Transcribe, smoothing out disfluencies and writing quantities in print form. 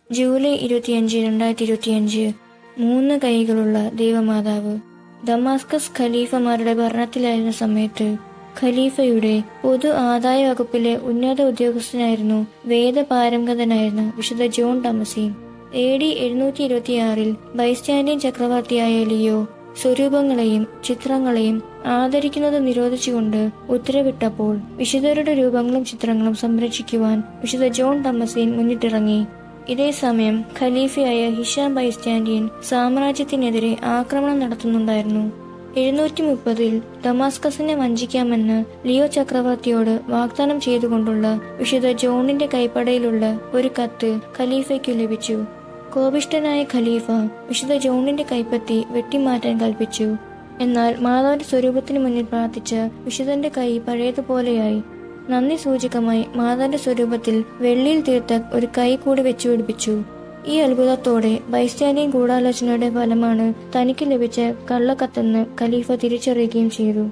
July 25, 2025. 3 കൈകളുള്ള ദൈവമാതാവ്. ദമാസ്കസ് ഖലീഫമാരുടെ ഭരണത്തിലായിരുന്ന സമയത്ത് ഖലീഫയുടെ പൊതു ആദായ വകുപ്പിലെ ഉന്നത ഉദ്യോഗസ്ഥനായിരുന്നു വേദപാരംഗതനായിരുന്ന വിശുദ്ധ ജോൺ ഡമസീൻ. AD 726 ബൈസ്റ്റാൻഡിയൻ ചക്രവർത്തിയായ ലിയോ സ്വരൂപങ്ങളെയും ചിത്രങ്ങളെയും ആദരിക്കുന്നത് നിരോധിച്ചുകൊണ്ട് ഉത്തരവിട്ടപ്പോൾ വിശുദ്ധരുടെ രൂപങ്ങളും ചിത്രങ്ങളും സംരക്ഷിക്കുവാൻ വിശുദ്ധ ജോൺ ഡമസീൻ മുന്നിട്ടിറങ്ങി. ഇതേസമയം ഖലീഫയായ ഹിഷാം ബൈസ്റ്റാൻഡിയൻ സാമ്രാജ്യത്തിനെതിരെ ആക്രമണം നടത്തുന്നുണ്ടായിരുന്നു. 730 ദമാസ്കസിനെ വഞ്ചിക്കാമെന്ന് ലിയോ ചക്രവർത്തിയോട് വാഗ്ദാനം ചെയ്തുകൊണ്ടുള്ള വിശുദ്ധ ജോണിന്റെ കൈപ്പടയിലുള്ള ഒരു കത്ത് ഖലീഫയ്ക്കു ലഭിച്ചു. കോപിഷ്ഠനായ ഖലീഫ വിശുദ്ധ ജോണിന്റെ കൈപ്പത്തി വെട്ടിമാറ്റാൻ കൽപ്പിച്ചു. എന്നാൽ മാതാവിന്റെ സ്വരൂപത്തിന് മുന്നിൽ പ്രാർത്ഥിച്ച വിശുദ്ധന്റെ കൈ പഴയതുപോലെയായി. നന്ദി സൂചകമായി മാതാവിന്റെ സ്വരൂപത്തിൽ വെള്ളിയിൽ തീർത്ത ഒരു കൈ കൂടി വെച്ചുപിടിപ്പിച്ചു. ഈ അത്ഭുതത്തോടെ ബൈസ്റ്റാൻഡിയൻ ഗൂഢാലോചനയുടെ ഫലമാണ് തനിക്ക് ലഭിച്ച കള്ളക്കത്തെന്ന് ഖലീഫ തിരിച്ചറിയുകയും ചെയ്തു.